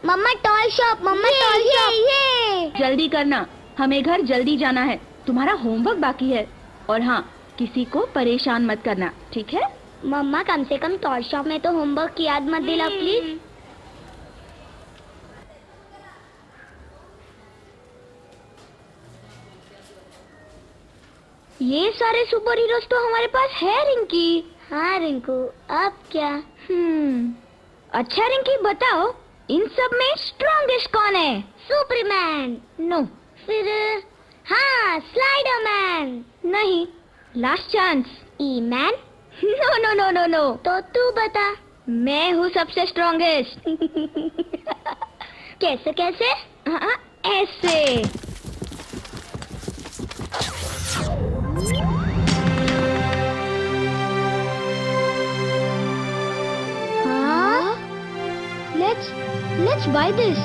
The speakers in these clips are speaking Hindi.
मम्मा टॉय शॉप, मम्मा टॉय शॉप। जल्दी करना, हमें घर जल्दी जाना है। तुम्हारा होमवर्क बाकी है। और हाँ, किसी को परेशान मत करना, ठीक है? मम्मा कम से कम टॉय शॉप में तो होमवर्क की याद मत दिला प्लीज। ये सारे सुपर हीरोज तो हमारे पास है रिंकी। हाँ रिंकू, अब क्या? अच्छा रिंकी बताओ, इन सब में स्ट्रॉन्गेस्ट कौन है? सुपरमैन। नो। फिर हाँ, स्लाइडरमैन। नहीं, last chance. He-Man. No no no no no. तो तू बता। मैं हूँ सबसे स्ट्रॉन्गेस्ट। कैसे कैसे? हाँ, ऐसे। हाँ? Let's buy this.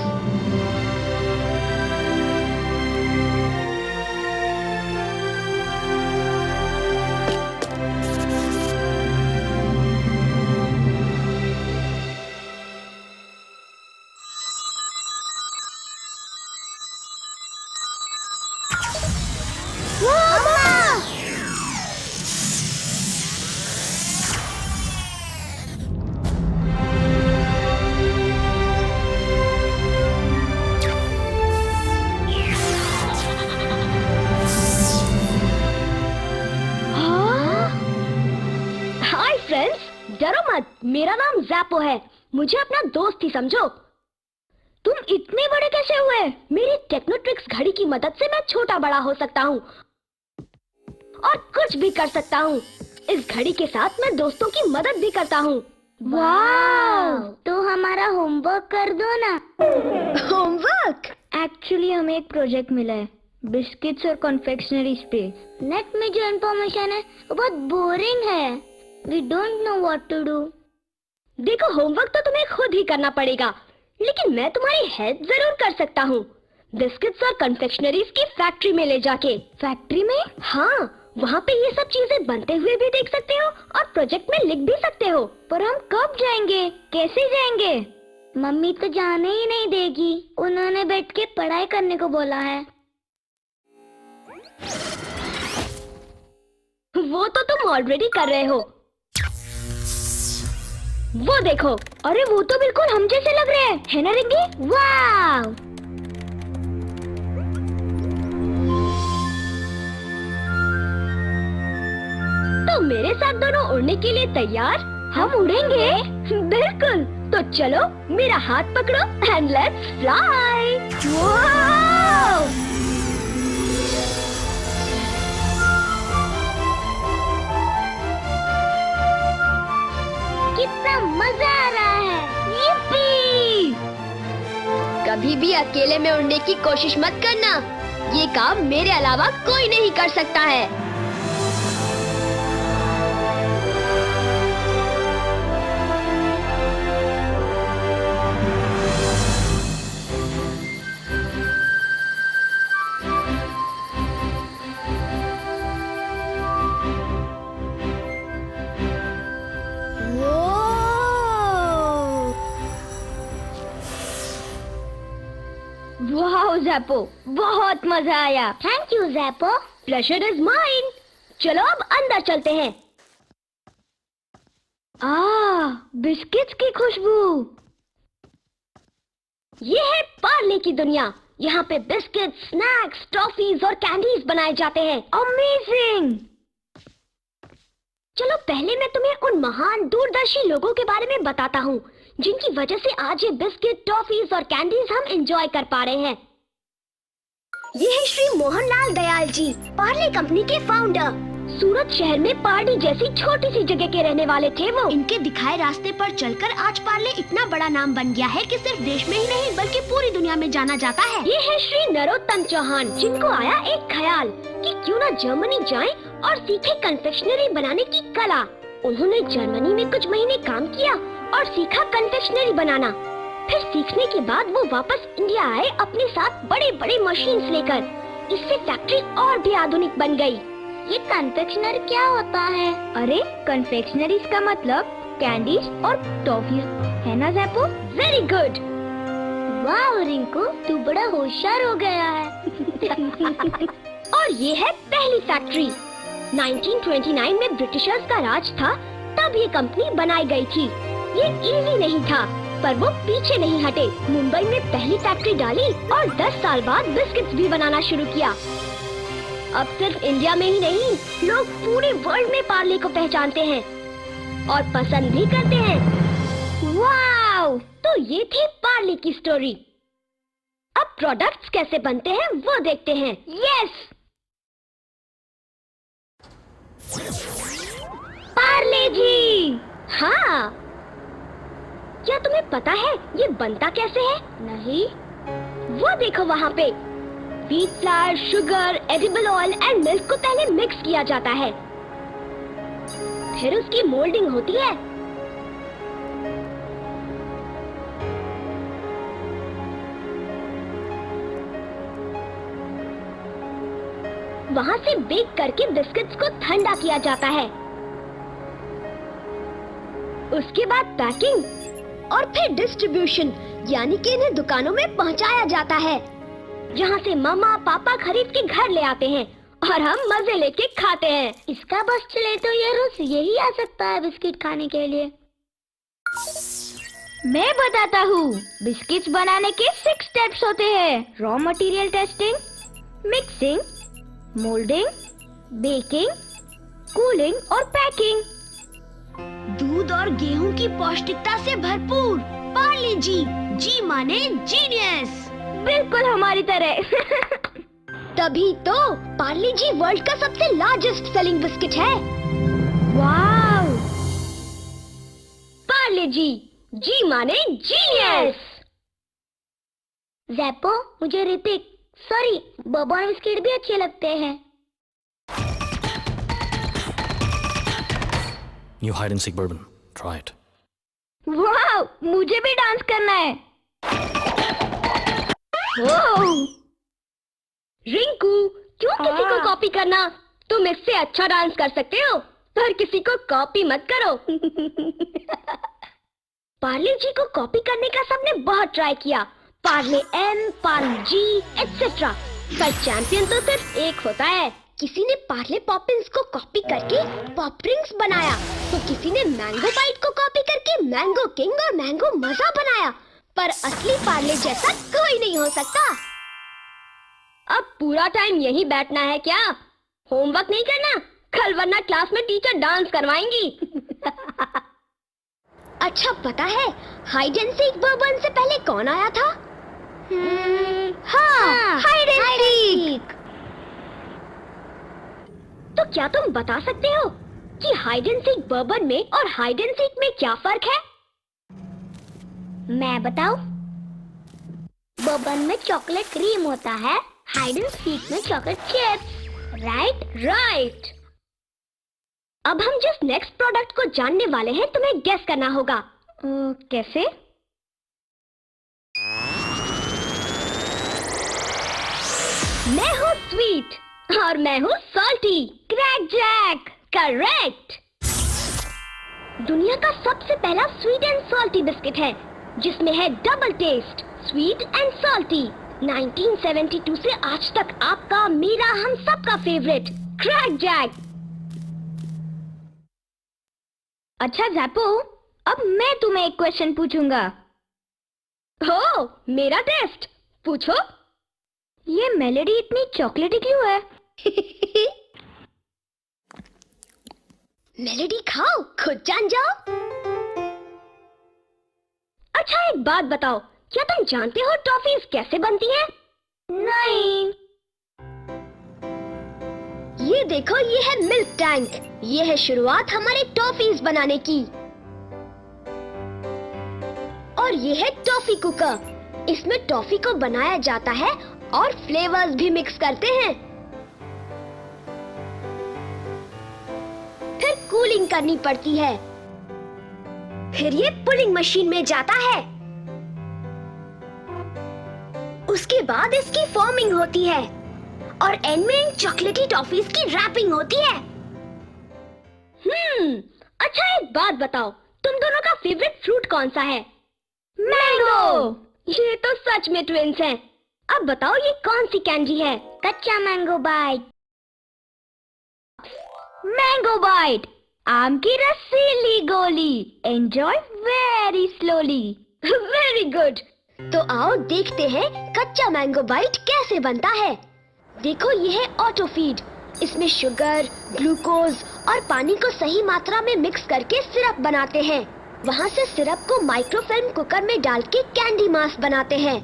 Hi friends, डरो मत, मेरा नाम ज़ैपो है। मुझे अपना दोस्त ही समझो। तुम इतने बड़े कैसे हुए? मेरी टेक्नोट्रिक्स घड़ी की मदद से मैं छोटा बड़ा हो सकता हूँ और कुछ भी कर सकता हूँ। इस घड़ी के साथ मैं दोस्तों की मदद भी करता हूँ। वाह! तो हमारा होमवर्क कर दो ना। होमवर्क? एक्चुअली हमें एक प्रोजेक्ट मिला है, बिस्किट्स और कॉन्फेक्शनरीज पे। नेट में जो इन्फॉर्मेशन है वो बहुत बोरिंग है। We don't know what to do. देखो, होमवर्क तो तुम्हें खुद ही करना पड़ेगा, लेकिन मैं तुम्हारी हेल्प जरूर कर सकता हूँ। बिस्किट्स और कन्फेक्शनरीज की फैक्ट्री में ले जाके। फैक्ट्री में? हाँ, वहाँ पे ये सब चीजें बनते हुए भी देख सकते हो और प्रोजेक्ट में लिख भी सकते हो। पर हम कब जाएंगे, कैसे जाएंगे? मम्मी तो जाने ही नहीं देगी। उन्होंने बैठ के पढ़ाई करने को बोला है। वो तो तुम ऑलरेडी कर रहे हो। वो देखो, अरे वो तो बिल्कुल हम जैसे लग रहे हैं, है ना रिंकी? वाह! तो मेरे साथ दोनों उड़ने के लिए तैयार? हम उड़ेंगे? बिल्कुल। तो चलो, मेरा हाथ पकड़ो एंड लेट्स फ्लाई। वाओ! कितना मजा आ रहा है। yippee! कभी भी अकेले में उड़ने की कोशिश मत करना। ये काम मेरे अलावा कोई नहीं कर सकता है। वाह ज़ैपो, बहुत मजा आया। Thank you Zappo. Pleasure is mine. चलो अब अंदर चलते हैं। बिस्किट्स की खुशबू। ये है पार्ले की दुनिया। यहाँ पे बिस्किट, स्नैक्स, टॉफीज और कैंडीज बनाए जाते हैं। अमेजिंग! चलो पहले मैं तुम्हें उन महान दूरदर्शी लोगों के बारे में बताता हूँ जिनकी वजह से आज ये बिस्किट, टॉफीज और कैंडीज हम एंजॉय कर पा रहे हैं। ये है श्री मोहनलाल दयाल जी, पार्ले कंपनी के फाउंडर। सूरत शहर में पार्टी जैसी छोटी सी जगह के रहने वाले थे वो। इनके दिखाए रास्ते पर चलकर आज पार्ले इतना बड़ा नाम बन गया है कि सिर्फ देश में ही नहीं बल्कि पूरी दुनिया में जाना जाता है। ये है श्री नरोत्तम चौहान, जिनको आया एक ख्याल कि क्यों ना जर्मनी जाएं और सीखे कन्फेक्शनरी बनाने की कला। उन्होंने जर्मनी में कुछ महीने काम किया और सीखा कन्फेक्शनरी बनाना। फिर सीखने के बाद वो वापस इंडिया आए अपने साथ बड़े बड़े मशीन्स लेकर। इससे फैक्ट्री और भी आधुनिक बन गई। ये कन्फेक्शनर क्या होता है? अरे कन्फेक्शनरीज का मतलब कैंडीज और टॉफीज है ना ज़ैपो? Very good. वाह रिंकू, तू बड़ा होशियार हो गया है। और ये है पहली फैक्ट्री। 1929 में ब्रिटिशर्स का राज था, तब ये कंपनी बनाई गई थी। ये इजी नहीं था, पर वो पीछे नहीं हटे। मुंबई में पहली फैक्ट्री डाली और 10 साल बाद बिस्किट्स भी बनाना शुरू किया। अब सिर्फ इंडिया में ही नहीं, लोग पूरे वर्ल्ड में पार्ले को पहचानते हैं और पसंद भी करते हैं। वाव! तो ये थी पार्ले की स्टोरी। अब प्रोडक्ट्स कैसे बनते हैं वो देखते हैं। यस, पार्ले जी। हाँ, क्या तुम्हें पता है ये बनता कैसे है? नहीं। वो देखो वहाँ पे। Wheat flour, sugar, edible oil and milk को पहले मिक्स किया जाता है, फिर उसकी मोल्डिंग होती है। वहाँ से बेक करके बिस्किट्स को ठंडा किया जाता है। उसके बाद पैकिंग और फिर डिस्ट्रीब्यूशन, यानी कि इन्हें दुकानों में पहुँचाया जाता है, जहाँ से मम्मा पापा खरीद के घर ले आते हैं और हम मजे लेके खाते हैं। इसका बस चले तो ये रोज यही आ सकता है बिस्किट खाने के लिए। मैं बताता हूँ, बिस्किट्स बनाने के 6 स्टेप्स होते हैं। Raw material testing, mixing, moulding, baking, cooling और पैकिंग। दूध और गेहूं की पौष्टिकता से भरपूर पार्ले जी। जी माने जीनियस। बिल्कुल हमारी तरह। तभी तो पार्ले जी वर्ल्ड का सबसे लार्जेस्ट सेलिंग बिस्किट है। वाव! पार्ले जी, जी माने जीनियस। जैपो, मुझे ऋतिक, सॉरी, बर्बन बिस्किट भी अच्छे लगते हैं। New hide and seek bourbon. Try it. वाव! मुझे भी डांस करना है। ओह! रिंकू, क्यों किसी को कॉपी करना? तुम इससे अच्छा डांस कर सकते हो, पर किसी को कॉपी मत करो। पार्ले जी को कॉपी करने का सबने बहुत ट्राई किया, पार्ले एम, पार्ले जी, एटसेट्रा, पर चैंपियन तो सिर्फ एक होता है। किसी ने पार्ले पॉपिंस को कॉपी करके पॉप ड्रिंक्स बनाया, तो किसी ने मैंगो बाइट को कॉपी करके मैंगो किंग और मैंगो मजा बनाया, पर असली पार्ले जैसा कोई नहीं हो सकता। अब पूरा टाइम यही बैठना है क्या? होमवर्क नहीं करना कल, वरना क्लास में टीचर डांस करवाएंगी। अच्छा, पता है हाइड एंड सीक बर्बन से पहले कौन आया था? हाँ, हाइड एंड सीक। तो क्या तुम बता सकते हो कि हाइड एंड सीक बर्बन में और हाइड एंड सीक में क्या फर्क है? मैं बताऊं? बर्बन में चॉकलेट क्रीम होता है, हाइड एंड सीक में चॉकलेट चिप्स। राइट। अब हम जिस नेक्स्ट प्रोडक्ट को जानने वाले हैं, तुम्हें गेस करना होगा। कैसे? मैं हूँ स्वीट और मैं हूँ सॉल्टी। Crack Jack. करेक्ट। दुनिया का सबसे पहला स्वीट एंड सॉल्टी बिस्किट है, जिसमें है double taste, sweet and salty. 1972 से आज तक आपका, मेरा, हम सबका फेवरेट क्रैक जैक। अच्छा जैपो, अब मैं तुम्हें एक क्वेश्चन पूछूंगा। हो, मेरा टेस्ट, पूछो। ये मेलोडी इतनी चॉकलेटी क्यों है? मेलोडी खाओ, खुद जान जाओ। अच्छा, एक बात बताओ, क्या तुम जानते हो टॉफीज कैसे बनती हैं? नहीं। ये देखो, ये है मिल्क टैंक। ये है शुरुआत हमारे टॉफीज बनाने की। और ये है टॉफी कुकर। इसमें टॉफी को बनाया जाता है और फ्लेवर्स भी मिक्स करते हैं। फिर कूलिंग करनी पड़ती है। फिर ये पुलिंग मशीन में जाता है। उसके बाद इसकी फॉर्मिंग होती है और एंड में इन चॉकलेटी टॉफीज की रैपिंग होती है। अच्छा, एक बात बताओ, तुम दोनों का फेवरेट फ्रूट कौन सा है? मैंगो। ये तो सच में ट्विंस हैं। अब बताओ ये कौन सी कैंडी है? कच्चा मैंगो बाइट। मैंगो बाइट, आम की रसीली गोली। Enjoy very slowly. Very good. तो आओ देखते हैं कच्चा मैंगो बाइट कैसे बनता है। देखो ये है ऑटो फीड। इसमें शुगर, ग्लूकोज और पानी को सही मात्रा में मिक्स करके सिरप बनाते हैं। वहाँ से सिरप को माइक्रोफिल्म कुकर में डाल के कैंडी मास बनाते हैं।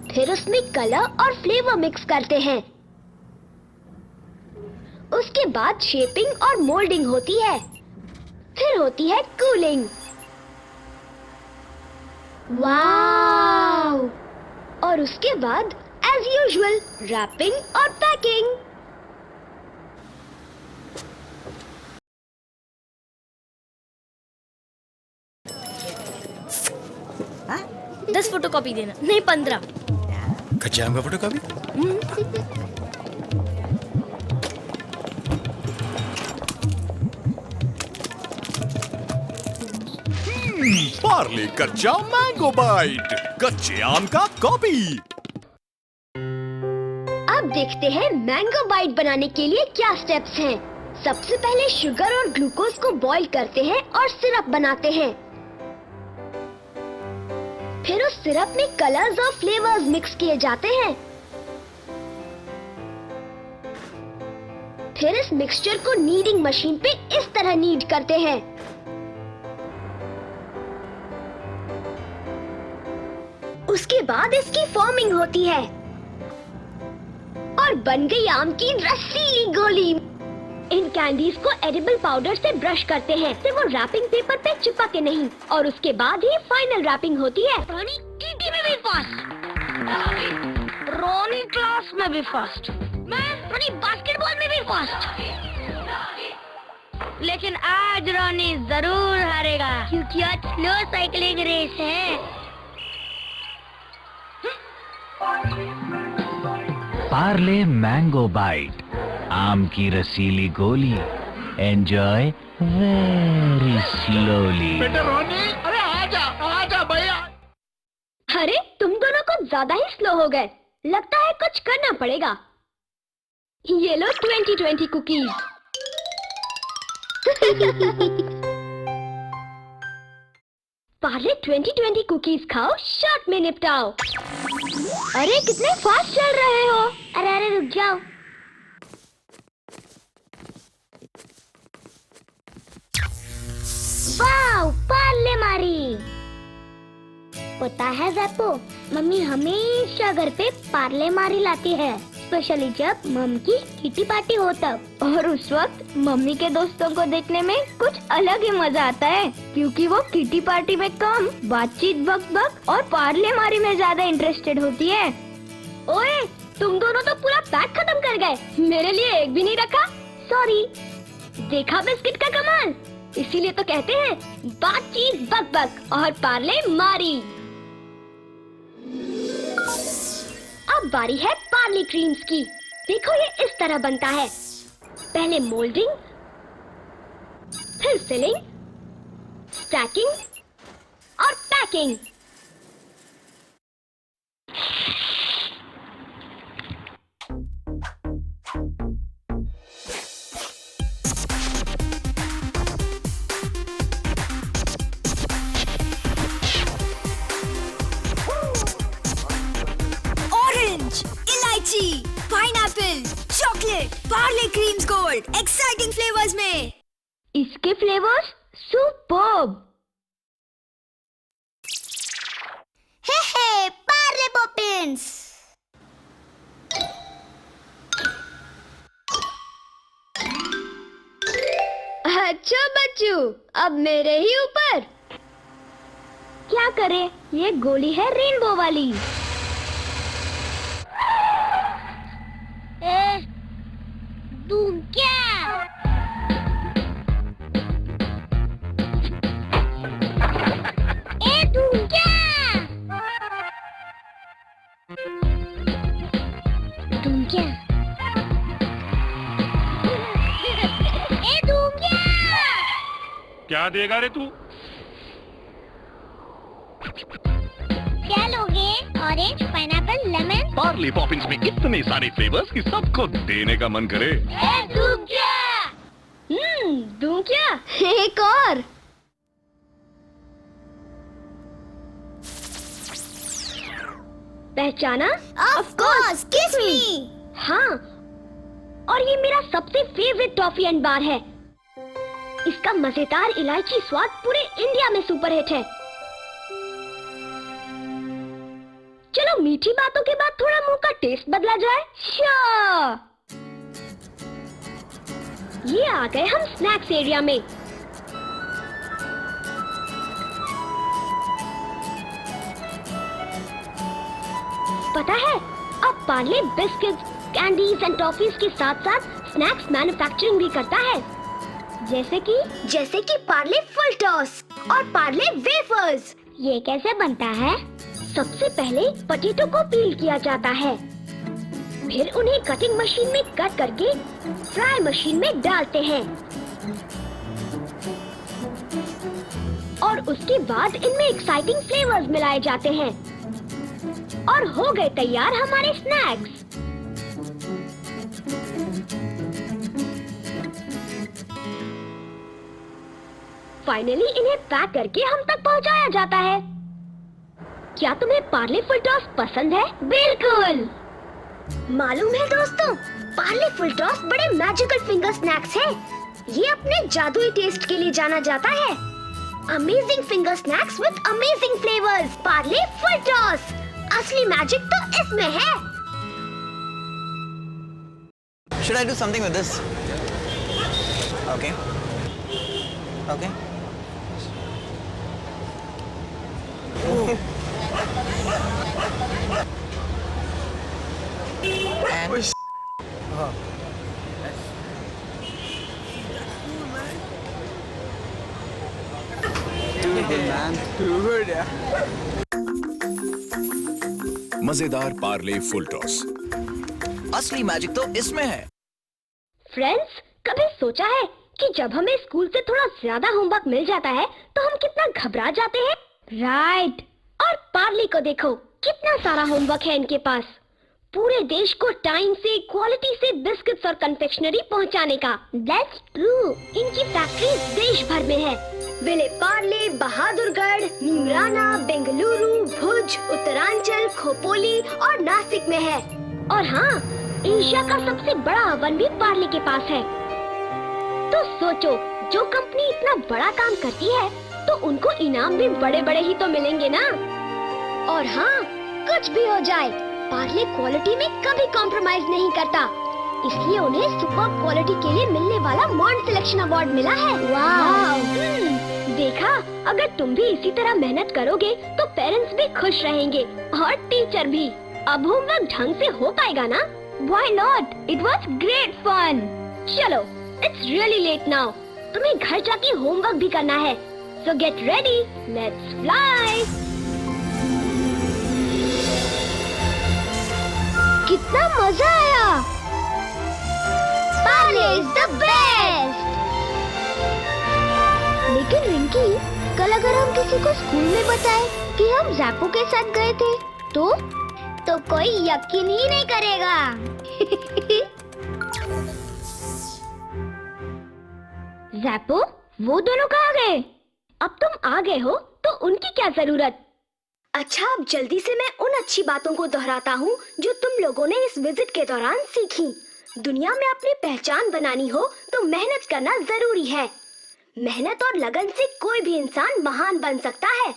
फिर उसमें कलर और फ्लेवर मिक्स करते हैं। उसके बाद शेपिंग और मोल्डिंग होती है। फिर होती है कूलिंग। वाव! और उसके बाद एज यूजुअल रैपिंग और पैकिंग। 10 फोटोकॉपी देना, नहीं 15। कच्चे आम का फोटोकॉपी? पार्ले कच्चा मैंगो बाइट, कच्चे आम का कॉपी। अब देखते हैं मैंगो बाइट बनाने के लिए क्या स्टेप्स हैं। सबसे पहले शुगर और ग्लूकोज को बॉईल करते हैं और सिरप बनाते हैं। फिर उस सिरप में कलर्स और फ्लेवर्स मिक्स किए जाते हैं। फिर इस मिक्सचर को नीडिंग मशीन पे इस तरह नीड करते हैं। उसके बाद इसकी फॉर्मिंग होती है और बन गई आम की रसीली गोली। इन कैंडीज को एडिबल पाउडर से ब्रश करते हैं, फिर वो रैपिंग पेपर पे चिपके नहीं, और उसके बाद ही फाइनल रैपिंग होती है। रोनी टीटी में भी फर्स्ट, रोनी क्लास में भी फर्स्ट, मैं रोनी बास्केटबॉल में भी फर्स्ट। लेकिन आज रोनी जरूर हारेगा क्योंकि आज स्लो साइकिलिंग रेस है। पार्ले मैंगो बाइट, आम की रसीली गोली। Enjoy very slowly. बेटा रोनी, अरे आजा भैया। अरे तुम दोनों को ज्यादा ही स्लो हो गए, लगता है कुछ करना पड़ेगा। ये लो 2020 कुकीज। पार्ले 2020 कुकीज खाओ, शॉर्ट में निपटाओ। अरे कितने फास्ट चल रहे हो। अरे रुक जाओ। वाव, पार्ले मारी। पता है ज़ैपो, मम्मी हमेशा घर पे पार्ले मारी लाती है, स्पेशली जब मम की किटी पार्टी हो तब। और उस वक्त मम्मी के दोस्तों को देखने में कुछ अलग ही मजा आता है, क्योंकि वो किटी पार्टी में कम बातचीत, बक और पार्ले मारी में ज्यादा इंटरेस्टेड होती है। ओए, तुम दोनों तो पूरा पैक खत्म कर गए, मेरे लिए एक भी नहीं रखा। सॉरी। देखा बिस्किट का कमाल, इसीलिए तो कहते हैं बातचीत बक और पार्ले मारी। अब बारी है पार्ले क्रीम्स की। देखो ये इस तरह बनता है। पहले मोल्डिंग, फिर फिलिंग, स्टैकिंग और packing. Pineapple, chocolate, Parle creams gold, exciting flavours में। इसके फ्लेवर्स सुपर्ब। हे पार्ले पॉपिंस। अच्छा बच्चू, अब मेरे ही ऊपर। क्या करें, ये गोली है रेनबो वाली। तुम क्या? तुम क्या? तुम क्या? तुम क्या? क्या देगा रे तू? क्या लोगे? Orange, pineapple, lemon? Parle Poppins में इतने सारे फ्लेवर्स कि सबको देने का मन करे। दूं क्या? दूं क्या? एक और। पहचाना? Of course, kiss me. हाँ, और ये मेरा सबसे फेवरेट टॉफी एंड बार है। इसका मजेदार इलायची स्वाद पूरे इंडिया में सुपरहिट है। चलो मीठी बातों के बाद थोड़ा मुंह का टेस्ट बदला जाए। श्योर। ये आ गए हम स्नैक्स एरिया में। पता है, अब Parle biscuits, candies and toffees के साथ साथ स्नैक्स मैन्युफैक्चरिंग भी करता है। जैसे कि पार्ले फुल टॉस और पार्ले वेफर्स। ये कैसे बनता है? सबसे पहले पोटैटो को पील किया जाता है, फिर उन्हें कटिंग मशीन में कट करके फ्राई मशीन में डालते हैं और उसके बाद इनमें एक्साइटिंग फ्लेवर्स मिलाए जाते हैं और हो गए तैयार हमारे स्नैक्स। फाइनली इन्हें पैक करके हम तक पहुंचाया जाता है। क्या तुम्हें पार्ले फुल टॉस पसंद है? बिल्कुल। मालूम है दोस्तों, पार्ले फुल टॉस बड़े मैजिकल फिंगर स्नैक्स हैं। ये अपने जादुई टेस्ट के लिए जाना जाता है। Amazing finger snacks with amazing flavours. Parle full toss, असली मैजिक तो इसमें है। Should I do something with this? Okay. Okay. And too good, man. Too good, yeah. मजेदार पार्ले फुल टॉस। असली मैजिक तो इसमें है। फ्रेंड्स, कभी सोचा है कि जब हमें स्कूल से थोड़ा ज्यादा होमवर्क मिल जाता है तो हम कितना घबरा जाते हैं? राइट। और पार्ले को देखो, कितना सारा होमवर्क है इनके पास। पूरे देश को टाइम से, क्वालिटी से बिस्किट्स और कन्फेक्शनरी पहुंचाने का। That's true. इनकी फैक्ट्रीज देश भर में है। विले पार्ले बहादुरगढ़, नीमराना, बेंगलुरु, भुज, उत्तरांचल, खोपोली और नासिक में है। और हाँ, एशिया का सबसे बड़ा ओवन भी पार्ले के पास है। तो सोचो, जो कंपनी इतना बड़ा काम करती है तो उनको इनाम भी बड़े बड़े ही तो मिलेंगे ना। और हाँ, कुछ भी हो जाए, पार्ले क्वालिटी में कभी कॉम्प्रोमाइज नहीं करता, इसलिए उन्हें सुपर क्वालिटी के लिए मिलने वाला मॉन्ड सिलेक्शन अवार्ड मिला है। वाव! देखा, अगर तुम भी इसी तरह मेहनत करोगे तो पेरेंट्स भी खुश रहेंगे और टीचर भी। अब होमवर्क ढंग से हो पाएगा ना? Why not? It was great fun. चलो, it's really late now. तुम्हें घर जाके होमवर्क भी करना है। So get ready. Let's fly. कितना मजा आया! Parle is the best. लेकिन रिंकी, कल अगर हम किसी को स्कूल में बताएं कि हम ज़ैपो के साथ गए थे, तो कोई यकीन ही नहीं करेगा। ज़ैपो, वो दोनों कहाँ गए? अब तुम आ गए हो तो उनकी क्या जरूरत? अच्छा, अब जल्दी से मैं उन अच्छी बातों को दोहराता हूँ जो तुम लोगों ने इस विजिट के दौरान सीखी। दुनिया में अपनी पहचान बनानी हो तो मेहनत करना जरूरी है। मेहनत और लगन से कोई भी इंसान महान बन सकता है।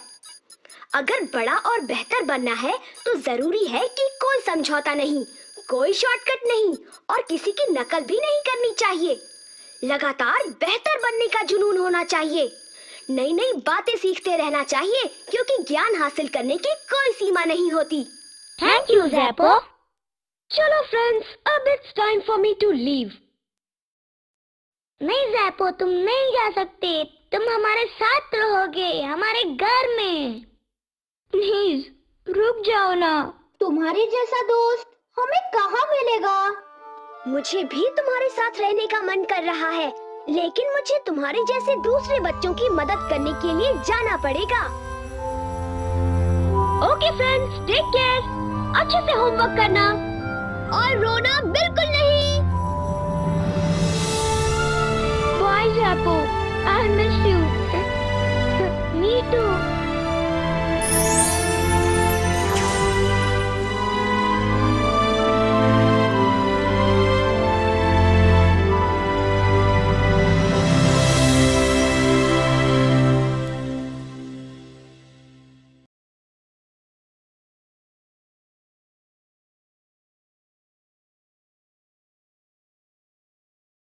अगर बड़ा और बेहतर बनना है तो जरूरी है कि कोई समझौता नहीं, कोई शॉर्टकट नहीं और किसी की नकल भी नहीं करनी चाहिए। लगातार बेहतर बनने का जुनून होना चाहिए। नई नई बातें सीखते रहना चाहिए क्योंकि ज्ञान हासिल करने की कोई सीमा नहीं होती। Thank you Zappo. चलो फ्रेंड्स, अब it's time for me to leave. नहीं ज़ैपो, तुम नहीं जा सकते। तुम हमारे साथ रहोगे, हमारे घर में। प्लीज रुक जाओ ना। तुम्हारे जैसा दोस्त हमें कहाँ मिलेगा? मुझे भी तुम्हारे साथ रहने का मन कर रहा है, लेकिन मुझे तुम्हारे जैसे दूसरे बच्चों की मदद करने के लिए जाना पड़ेगा। Okay friends, take care. अच्छे से होमवर्क करना और रोना बिल्कुल नहीं।